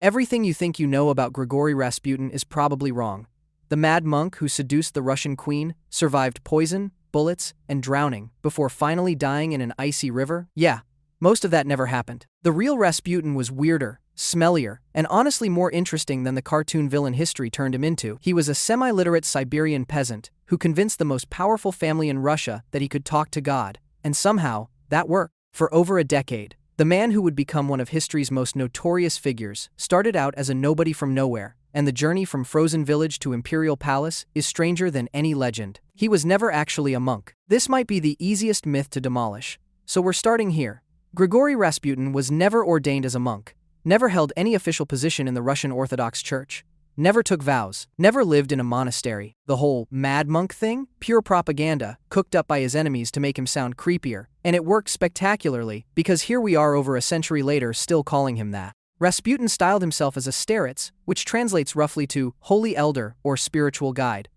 Everything you think you know about Grigori Rasputin is probably wrong. The mad monk who seduced the Russian queen survived poison, bullets, and drowning before finally dying in an icy river? Yeah, most of that never happened. The real Rasputin was weirder, smellier, and honestly more interesting than the cartoon villain history turned him into. He was a semi-literate Siberian peasant who convinced the most powerful family in Russia that he could talk to God, and somehow, that worked. For over a decade, the man who would become one of history's most notorious figures started out as a nobody from nowhere, and the journey from frozen village to imperial palace is stranger than any legend. He was never actually a monk. This might be the easiest myth to demolish, so we're starting here. Grigori Rasputin was never ordained as a monk, never held any official position in the Russian Orthodox Church, never took vows, never lived in a monastery. The whole mad monk thing? Pure propaganda, cooked up by his enemies to make him sound creepier, and it worked spectacularly, because here we are over a century later still calling him that. Rasputin styled himself as a starets, which translates roughly to holy elder or spiritual guide.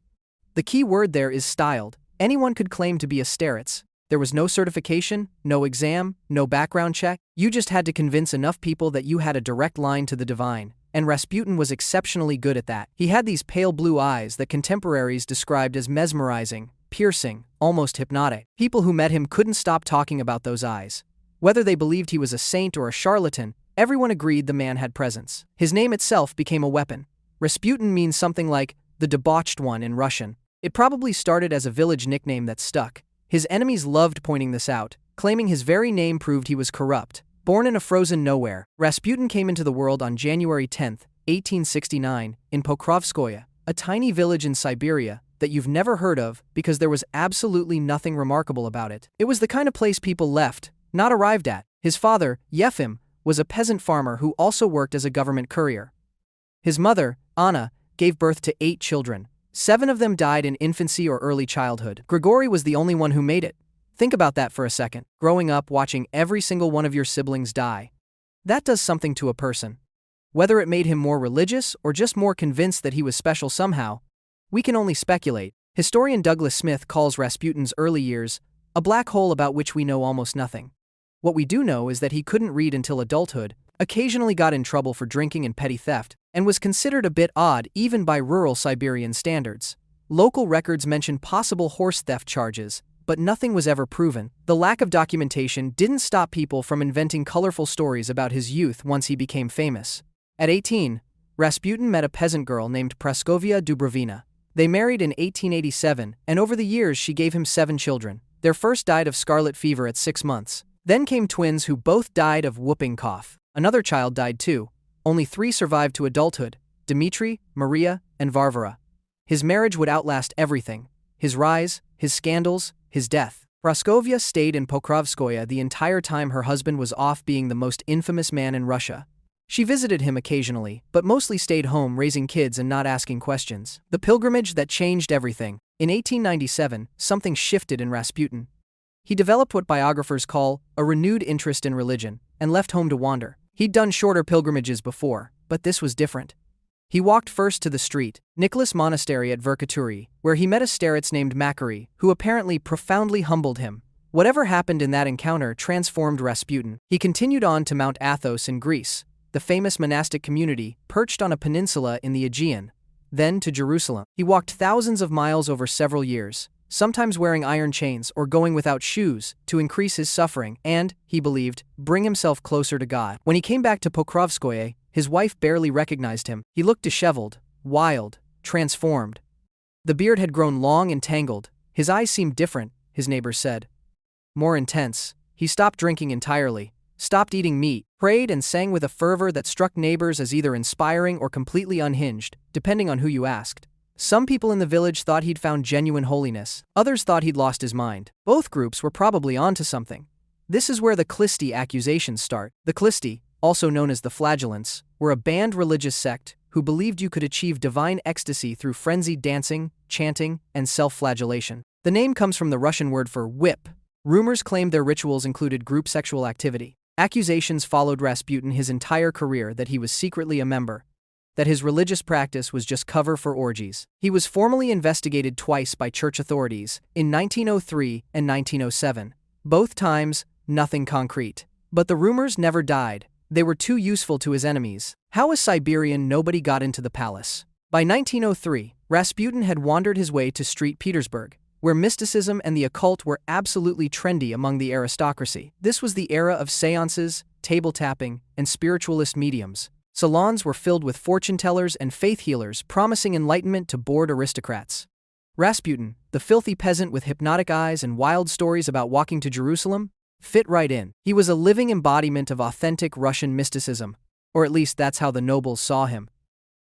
The key word there is styled. Anyone could claim to be a starets. There was no certification, no exam, no background check. You just had to convince enough people that you had a direct line to the divine. And Rasputin was exceptionally good at that. He had these pale blue eyes that contemporaries described as mesmerizing, piercing, almost hypnotic. People who met him couldn't stop talking about those eyes. Whether they believed he was a saint or a charlatan, everyone agreed the man had presence. His name itself became a weapon. Rasputin means something like the debauched one in Russian. It probably started as a village nickname that stuck. His enemies loved pointing this out, claiming his very name proved he was corrupt. Born in a frozen nowhere, Rasputin came into the world on January 10, 1869, in Pokrovskoye, a tiny village in Siberia that you've never heard of because there was absolutely nothing remarkable about it. It was the kind of place people left, not arrived at. His father, Yefim, was a peasant farmer who also worked as a government courier. His mother, Anna, gave birth to 8 children. 7 of them died in infancy or early childhood. Grigori was the only one who made it. Think about that for a second. Growing up watching every single one of your siblings die. That does something to a person. Whether it made him more religious or just more convinced that he was special somehow, we can only speculate. Historian Douglas Smith calls Rasputin's early years a black hole about which we know almost nothing. What we do know is that he couldn't read until adulthood, occasionally got in trouble for drinking and petty theft, and was considered a bit odd even by rural Siberian standards. Local records mention possible horse theft charges, but nothing was ever proven. The lack of documentation didn't stop people from inventing colorful stories about his youth once he became famous. At 18, Rasputin met a peasant girl named Praskovia Dubrovina. They married in 1887, and over the years she gave him 7 children. Their first died of scarlet fever at 6 months. Then came twins who both died of whooping cough. Another child died too. Only 3 survived to adulthood: Dmitri, Maria, and Varvara. His marriage would outlast everything: his rise, his scandals, his death. Praskovia stayed in Pokrovskoye the entire time her husband was off being the most infamous man in Russia. She visited him occasionally, but mostly stayed home raising kids and not asking questions. The pilgrimage that changed everything. In 1897, something shifted in Rasputin. He developed what biographers call a renewed interest in religion, and left home to wander. He'd done shorter pilgrimages before, but this was different. He walked first to the street, Nicholas Monastery at Verkhaturi, where he met a starets named Makary, who apparently profoundly humbled him. Whatever happened in that encounter transformed Rasputin. He continued on to Mount Athos in Greece, the famous monastic community perched on a peninsula in the Aegean, then to Jerusalem. He walked thousands of miles over several years, sometimes wearing iron chains or going without shoes to increase his suffering and, he believed, bring himself closer to God. When he came back to Pokrovskoye, his wife barely recognized him. He looked disheveled, wild, transformed. The beard had grown long and tangled. His eyes seemed different, his neighbors said. More intense. He stopped drinking entirely, stopped eating meat, prayed and sang with a fervor that struck neighbors as either inspiring or completely unhinged, depending on who you asked. Some people in the village thought he'd found genuine holiness. Others thought he'd lost his mind. Both groups were probably onto something. This is where the Klisti accusations start. The Klisti, also known as the Flagellants, were a banned religious sect who believed you could achieve divine ecstasy through frenzied dancing, chanting, and self-flagellation. The name comes from the Russian word for whip. Rumors claimed their rituals included group sexual activity. Accusations followed Rasputin his entire career that he was secretly a member, that his religious practice was just cover for orgies. He was formally investigated twice by church authorities, in 1903 and 1907. Both times, nothing concrete. But the rumors never died. They were too useful to his enemies. How a Siberian nobody got into the palace. By 1903, Rasputin had wandered his way to St. Petersburg, where mysticism and the occult were absolutely trendy among the aristocracy. This was the era of seances, table tapping, and spiritualist mediums. Salons were filled with fortune-tellers and faith healers promising enlightenment to bored aristocrats. Rasputin, the filthy peasant with hypnotic eyes and wild stories about walking to Jerusalem, fit right in. He was a living embodiment of authentic Russian mysticism, or at least that's how the nobles saw him.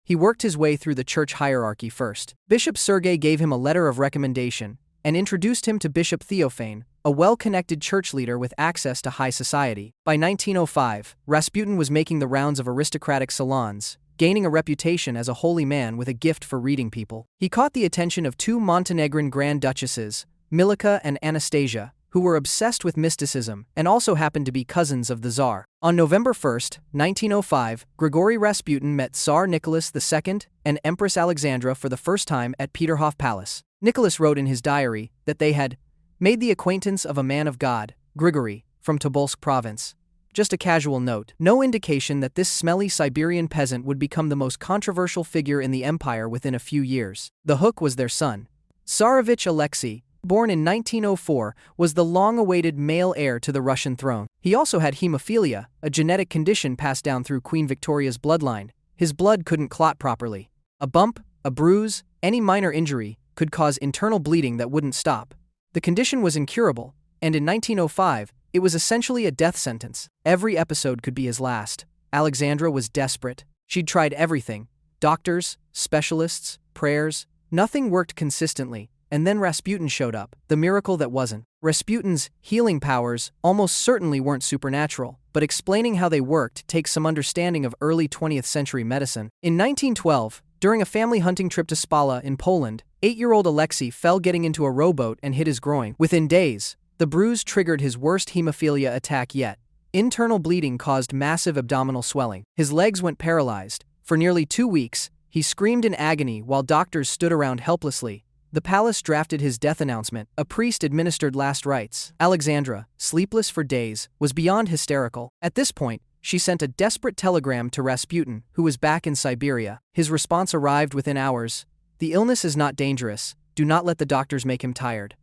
He worked his way through the church hierarchy first. Bishop Sergei gave him a letter of recommendation and introduced him to Bishop Theophane, a well-connected church leader with access to high society. By 1905, Rasputin was making the rounds of aristocratic salons, gaining a reputation as a holy man with a gift for reading people. He caught the attention of two Montenegrin Grand Duchesses, Milika and Anastasia, who were obsessed with mysticism and also happened to be cousins of the Tsar. On November 1, 1905, Grigori Rasputin met Tsar Nicholas II and Empress Alexandra for the first time at Peterhof Palace. Nicholas wrote in his diary that they had made the acquaintance of a man of God, Grigori, from Tobolsk province. Just a casual note, no indication that this smelly Siberian peasant would become the most controversial figure in the empire within a few years. The hook was their son. Tsarevich Alexei, born in 1904, was the long-awaited male heir to the Russian throne. He also had hemophilia, a genetic condition passed down through Queen Victoria's bloodline. His blood couldn't clot properly. A bump, a bruise, any minor injury could cause internal bleeding that wouldn't stop. The condition was incurable, and in 1905, it was essentially a death sentence. Every episode could be his last. Alexandra was desperate. She'd tried everything: doctors, specialists, prayers. Nothing worked consistently, and then Rasputin showed up, the miracle that wasn't. Rasputin's healing powers almost certainly weren't supernatural, but explaining how they worked takes some understanding of early 20th century medicine. In 1912, during a family hunting trip to Spala in Poland, 8-year-old Alexei fell getting into a rowboat and hit his groin. Within days, the bruise triggered his worst hemophilia attack yet. Internal bleeding caused massive abdominal swelling. His legs went paralyzed. For nearly 2 weeks, he screamed in agony while doctors stood around helplessly. The palace drafted his death announcement. A priest administered last rites. Alexandra, sleepless for days, was beyond hysterical. At this point, she sent a desperate telegram to Rasputin, who was back in Siberia. His response arrived within hours. "The illness is not dangerous. Do not let the doctors make him tired."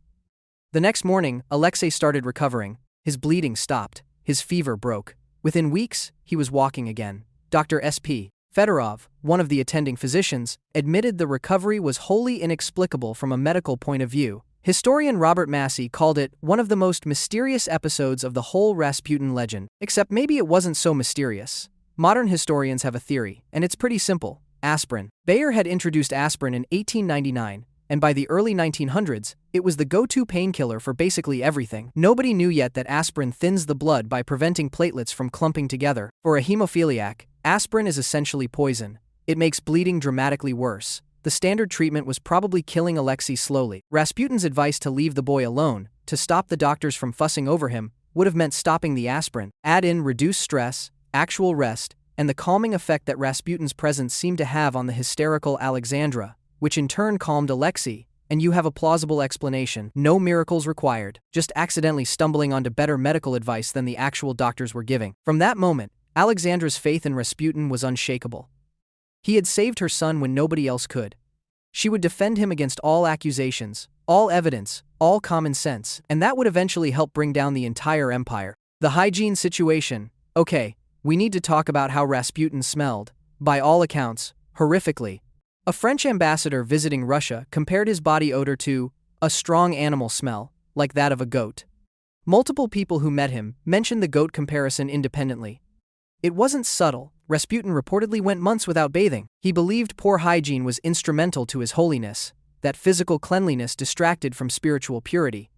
The next morning, Alexei started recovering. His bleeding stopped. His fever broke. Within weeks, he was walking again. Dr. S.P. Fedorov, one of the attending physicians, admitted the recovery was wholly inexplicable from a medical point of view. Historian Robert Massey called it one of the most mysterious episodes of the whole Rasputin legend. Except maybe it wasn't so mysterious. Modern historians have a theory, and it's pretty simple: aspirin. Bayer had introduced aspirin in 1899, and by the early 1900s, it was the go-to painkiller for basically everything. Nobody knew yet that aspirin thins the blood by preventing platelets from clumping together. For a hemophiliac, aspirin is essentially poison. It makes bleeding dramatically worse. The standard treatment was probably killing Alexei slowly. Rasputin's advice to leave the boy alone, to stop the doctors from fussing over him, would have meant stopping the aspirin. Add in reduced stress, actual rest, and the calming effect that Rasputin's presence seemed to have on the hysterical Alexandra, which in turn calmed Alexei, and you have a plausible explanation. No miracles required, just accidentally stumbling onto better medical advice than the actual doctors were giving. From that moment, Alexandra's faith in Rasputin was unshakable. He had saved her son when nobody else could. She would defend him against all accusations, all evidence, all common sense, and that would eventually help bring down the entire empire. The hygiene situation. Okay, we need to talk about how Rasputin smelled, by all accounts, horrifically. A French ambassador visiting Russia compared his body odor to a strong animal smell, like that of a goat. Multiple people who met him mentioned the goat comparison independently. It wasn't subtle. Rasputin reportedly went months without bathing. He believed poor hygiene was instrumental to his holiness, that physical cleanliness distracted from spiritual purity.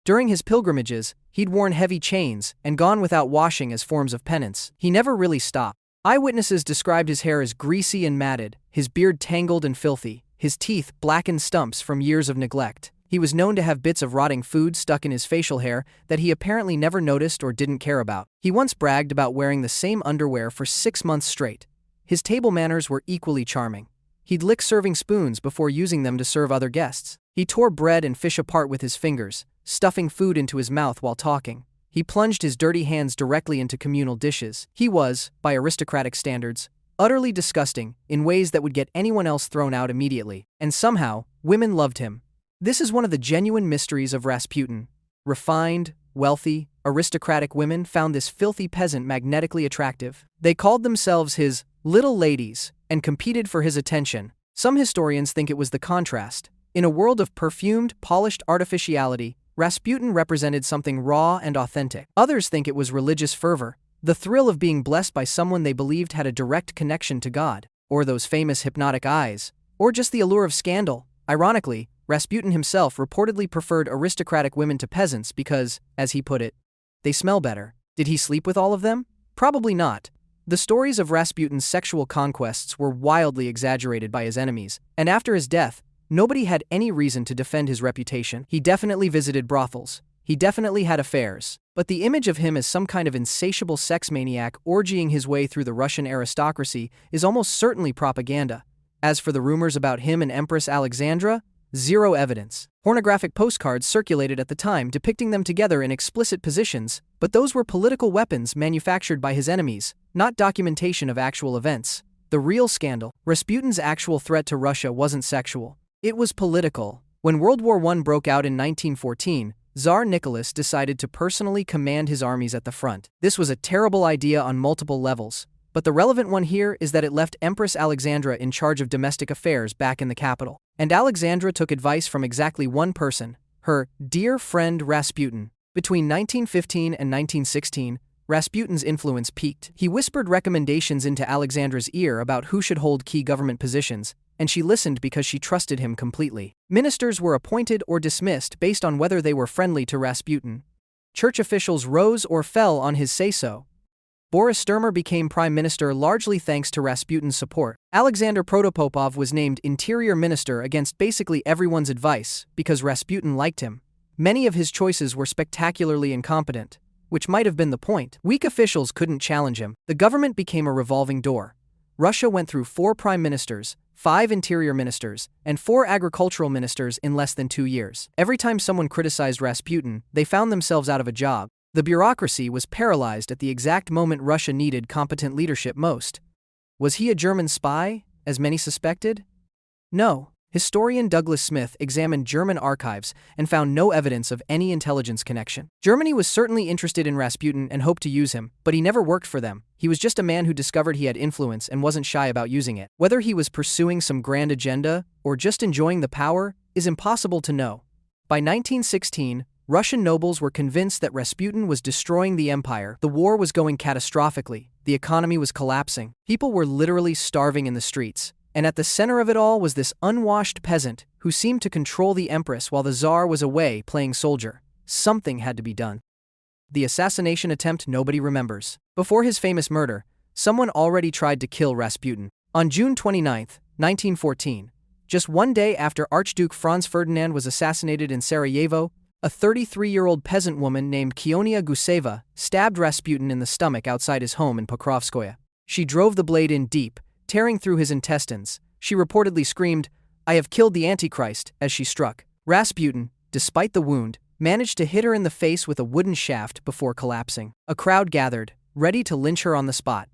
During his pilgrimages, he'd worn heavy chains and gone without washing as forms of penance. He never really stopped. Eyewitnesses described his hair as greasy and matted, his beard tangled and filthy, his teeth blackened stumps from years of neglect. He was known to have bits of rotting food stuck in his facial hair that he apparently never noticed or didn't care about. He once bragged about wearing the same underwear for 6 months straight. His table manners were equally charming. He'd lick serving spoons before using them to serve other guests. He tore bread and fish apart with his fingers, stuffing food into his mouth while talking. He plunged his dirty hands directly into communal dishes. He was, by aristocratic standards, utterly disgusting in ways that would get anyone else thrown out immediately. And somehow, women loved him. This is one of the genuine mysteries of Rasputin. Refined, wealthy, aristocratic women found this filthy peasant magnetically attractive. They called themselves his little ladies and competed for his attention. Some historians think it was the contrast. In a world of perfumed, polished artificiality, Rasputin represented something raw and authentic. Others think it was religious fervor, the thrill of being blessed by someone they believed had a direct connection to God, or those famous hypnotic eyes, or just the allure of scandal. Ironically, Rasputin himself reportedly preferred aristocratic women to peasants because, as he put it, they smell better. Did he sleep with all of them? Probably not. The stories of Rasputin's sexual conquests were wildly exaggerated by his enemies, and after his death, nobody had any reason to defend his reputation. He definitely visited brothels. He definitely had affairs. But the image of him as some kind of insatiable sex maniac orgying his way through the Russian aristocracy is almost certainly propaganda. As for the rumors about him and Empress Alexandra, zero evidence. Pornographic postcards circulated at the time depicting them together in explicit positions, but those were political weapons manufactured by his enemies, not documentation of actual events. The real scandal, Rasputin's actual threat to Russia wasn't sexual. It was political. When World War I broke out in 1914, Tsar Nicholas decided to personally command his armies at the front. This was a terrible idea on multiple levels, but the relevant one here is that it left Empress Alexandra in charge of domestic affairs back in the capital. And Alexandra took advice from exactly one person, her dear friend Rasputin. Between 1915 and 1916, Rasputin's influence peaked. He whispered recommendations into Alexandra's ear about who should hold key government positions, and she listened because she trusted him completely. Ministers were appointed or dismissed based on whether they were friendly to Rasputin. Church officials rose or fell on his say-so. Boris Sturmer became prime minister largely thanks to Rasputin's support. Alexander Protopopov was named interior minister against basically everyone's advice because Rasputin liked him. Many of his choices were spectacularly incompetent, which might have been the point. Weak officials couldn't challenge him. The government became a revolving door. Russia went through 4 prime ministers, 5 interior ministers, and 4 agricultural ministers in less than 2 years. Every time someone criticized Rasputin, they found themselves out of a job. The bureaucracy was paralyzed at the exact moment Russia needed competent leadership most. Was he a German spy, as many suspected? No. Historian Douglas Smith examined German archives and found no evidence of any intelligence connection. Germany was certainly interested in Rasputin and hoped to use him, but he never worked for them. He was just a man who discovered he had influence and wasn't shy about using it. Whether he was pursuing some grand agenda or just enjoying the power is impossible to know. By 1916, Russian nobles were convinced that Rasputin was destroying the empire. The war was going catastrophically. The economy was collapsing. People were literally starving in the streets. And at the center of it all was this unwashed peasant who seemed to control the empress while the Tsar was away playing soldier. Something had to be done. The assassination attempt nobody remembers. Before his famous murder, someone already tried to kill Rasputin. On June 29, 1914, just one day after Archduke Franz Ferdinand was assassinated in Sarajevo, a 33-year-old peasant woman named Kionia Guseva stabbed Rasputin in the stomach outside his home in Pokrovskoye. She drove the blade in deep, tearing through his intestines. She reportedly screamed, "I have killed the Antichrist," as she struck. Rasputin, despite the wound, managed to hit her in the face with a wooden shaft before collapsing. A crowd gathered, ready to lynch her on the spot.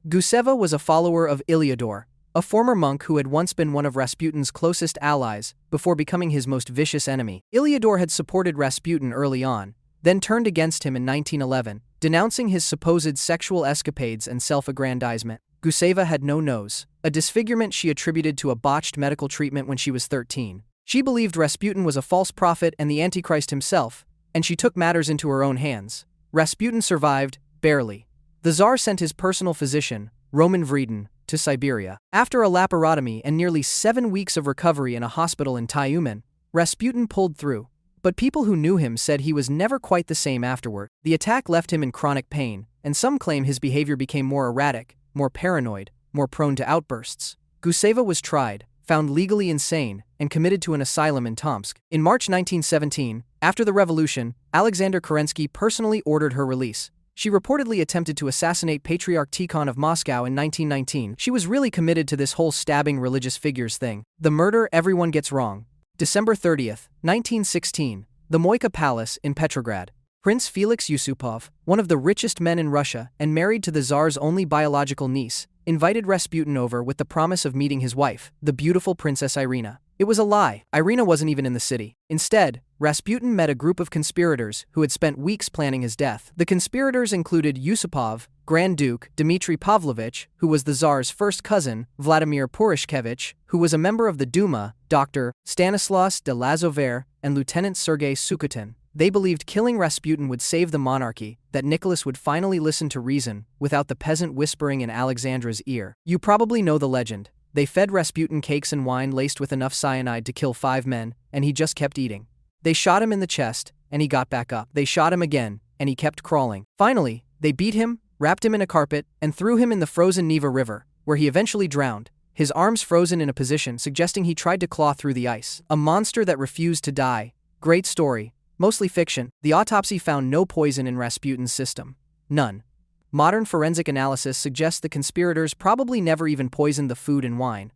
Guseva was a follower of Iliador, a former monk who had once been one of Rasputin's closest allies before becoming his most vicious enemy. Iliador had supported Rasputin early on, then turned against him in 1911, denouncing his supposed sexual escapades and self-aggrandizement. Guseva had no nose, a disfigurement she attributed to a botched medical treatment when she was 13. She believed Rasputin was a false prophet and the Antichrist himself, and she took matters into her own hands. Rasputin survived, barely. The Tsar sent his personal physician, Roman Vredin, to Siberia. After a laparotomy and nearly 7 weeks of recovery in a hospital in Tyumen, Rasputin pulled through. But people who knew him said he was never quite the same afterward. The attack left him in chronic pain, and some claim his behavior became more erratic, more paranoid, more prone to outbursts. Guseva was tried, found legally insane, and committed to an asylum in Tomsk. In March 1917, after the revolution, Alexander Kerensky personally ordered her release. She reportedly attempted to assassinate Patriarch Tikhon of Moscow in 1919. She was really committed to this whole stabbing religious figures thing. The murder everyone gets wrong. December 30th, 1916, the Moika Palace in Petrograd. Prince Felix Yusupov, one of the richest men in Russia and married to the Tsar's only biological niece, invited Rasputin over with the promise of meeting his wife, the beautiful Princess Irina. It was a lie. Irina wasn't even in the city. Instead, Rasputin met a group of conspirators who had spent weeks planning his death. The conspirators included Yusupov, Grand Duke Dmitry Pavlovich, who was the Tsar's first cousin, Vladimir Purishkevich, who was a member of the Duma, Dr. Stanislas de Lazover, and Lieutenant Sergei Sukotin. They believed killing Rasputin would save the monarchy, that Nicholas would finally listen to reason without the peasant whispering in Alexandra's ear. You probably know the legend. They fed Rasputin cakes and wine laced with enough cyanide to kill 5 men, and he just kept eating. They shot him in the chest, and he got back up. They shot him again, and he kept crawling. Finally, they beat him, wrapped him in a carpet, and threw him in the frozen Neva River, where he eventually drowned, his arms frozen in a position suggesting he tried to claw through the ice. A monster that refused to die. Great story. Mostly fiction. The autopsy found no poison in Rasputin's system. None. Modern forensic analysis suggests the conspirators probably never even poisoned the food and wine.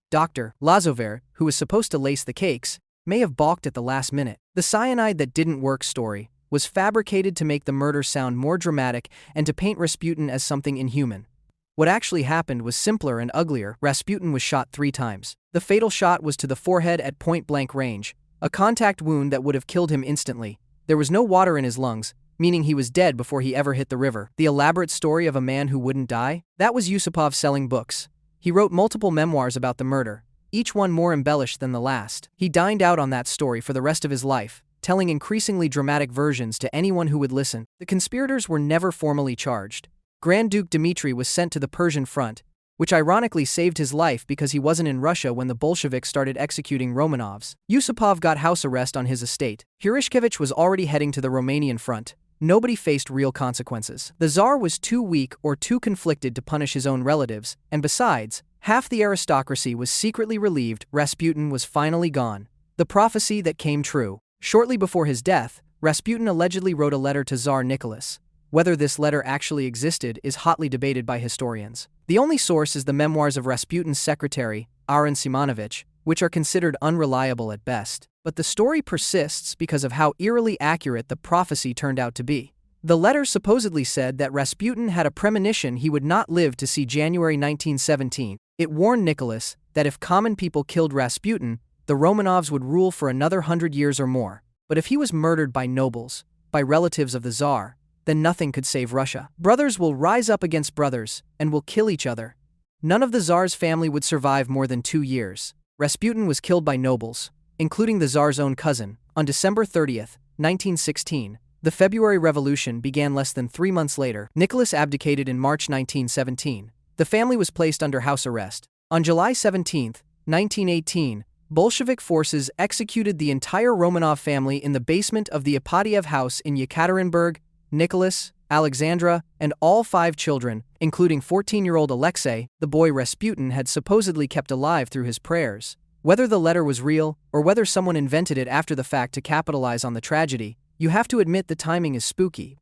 Dr. Lazover, who was supposed to lace the cakes, may have balked at the last minute. The cyanide that didn't work story was fabricated to make the murder sound more dramatic and to paint Rasputin as something inhuman. What actually happened was simpler and uglier. Rasputin was shot 3 times. The fatal shot was to the forehead at point-blank range, a contact wound that would have killed him instantly. There was no water in his lungs, meaning he was dead before he ever hit the river. The elaborate story of a man who wouldn't die? That was Yusupov selling books. He wrote multiple memoirs about the murder, each one more embellished than the last. He dined out on that story for the rest of his life, telling increasingly dramatic versions to anyone who would listen. The conspirators were never formally charged. Grand Duke Dmitry was sent to the Persian front, which ironically saved his life because he wasn't in Russia when the Bolsheviks started executing Romanovs. Yusupov got house arrest on his estate. Purishkevich was already heading to the Romanian front. Nobody faced real consequences. The Tsar was too weak or too conflicted to punish his own relatives, and besides, half the aristocracy was secretly relieved Rasputin was finally gone. The prophecy that came true. Shortly before his death, Rasputin allegedly wrote a letter to Tsar Nicholas. Whether this letter actually existed is hotly debated by historians. The only source is the memoirs of Rasputin's secretary, Aaron Simonovich, which are considered unreliable at best. But the story persists because of how eerily accurate the prophecy turned out to be. The letter supposedly said that Rasputin had a premonition he would not live to see January 1917. It warned Nicholas that if common people killed Rasputin, the Romanovs would rule for another 100 years or more. But if he was murdered by nobles, by relatives of the Tsar, then nothing could save Russia. Brothers will rise up against brothers and will kill each other. None of the Tsar's family would survive more than 2 years. Rasputin was killed by nobles, including the Tsar's own cousin, on December 30th, 1916. The February Revolution began less than 3 months later. Nicholas abdicated in March 1917. The family was placed under house arrest. On July 17, 1918, Bolshevik forces executed the entire Romanov family in the basement of the Ipatiev house in Yekaterinburg. Nicholas, Alexandra, and all 5 children, including 14-year-old Alexei, the boy Rasputin had supposedly kept alive through his prayers. Whether the letter was real, or whether someone invented it after the fact to capitalize on the tragedy, you have to admit the timing is spooky.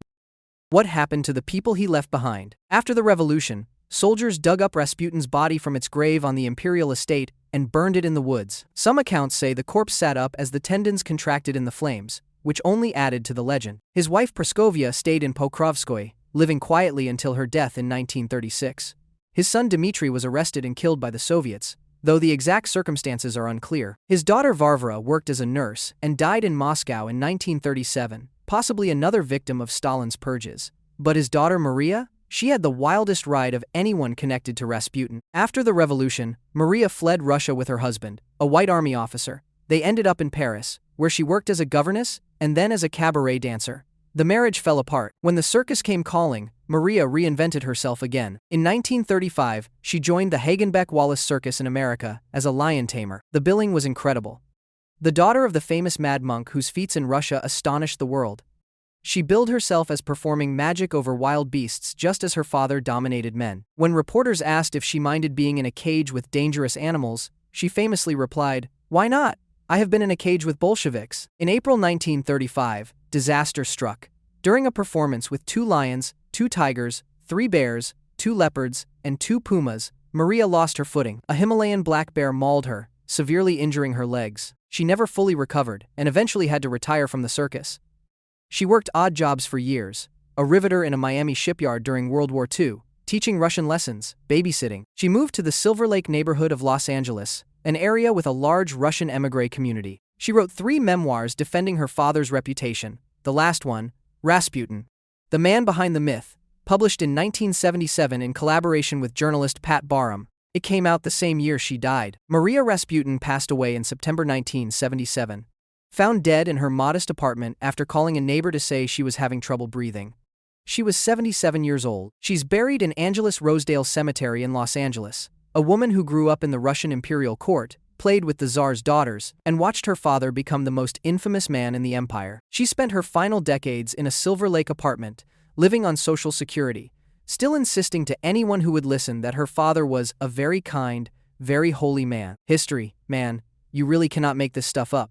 What happened to the people he left behind? After the revolution, soldiers dug up Rasputin's body from its grave on the imperial estate and burned it in the woods. Some accounts say the corpse sat up as the tendons contracted in the flames, which only added to the legend. His wife Praskovia stayed in Pokrovskoye, living quietly until her death in 1936. His son Dmitry was arrested and killed by the Soviets, though the exact circumstances are unclear. His daughter Varvara worked as a nurse and died in Moscow in 1937, possibly another victim of Stalin's purges. But his daughter Maria? She had the wildest ride of anyone connected to Rasputin. After the revolution, Maria fled Russia with her husband, a white army officer. They ended up in Paris, where she worked as a governess and then as a cabaret dancer. The marriage fell apart. When the circus came calling, Maria reinvented herself again. In 1935, she joined the Hagenbeck-Wallace Circus in America as a lion tamer. The billing was incredible. The daughter of the famous mad monk whose feats in Russia astonished the world. She billed herself as performing magic over wild beasts just as her father dominated men. When reporters asked if she minded being in a cage with dangerous animals, she famously replied, "Why not? I have been in a cage with Bolsheviks." In April 1935, disaster struck. During a performance with 2 lions, 2 tigers, 3 bears, 2 leopards, and 2 pumas, Maria lost her footing. A Himalayan black bear mauled her, severely injuring her legs. She never fully recovered and eventually had to retire from the circus. She worked odd jobs for years, a riveter in a Miami shipyard during World War II, teaching Russian lessons, babysitting. She moved to the Silver Lake neighborhood of Los Angeles, an area with a large Russian émigré community. She wrote 3 memoirs defending her father's reputation, the last one, Rasputin, the man behind the myth, published in 1977 in collaboration with journalist Pat Barham. It came out the same year she died. Maria Rasputin passed away in September 1977, found dead in her modest apartment after calling a neighbor to say she was having trouble breathing. She was 77 years old. She's buried in Angeles Rosedale Cemetery in Los Angeles. A woman who grew up in the Russian imperial court, played with the Tsar's daughters, and watched her father become the most infamous man in the empire. She spent her final decades in a Silver Lake apartment, living on Social Security, still insisting to anyone who would listen that her father was a very kind, very holy man. History, man, you really cannot make this stuff up.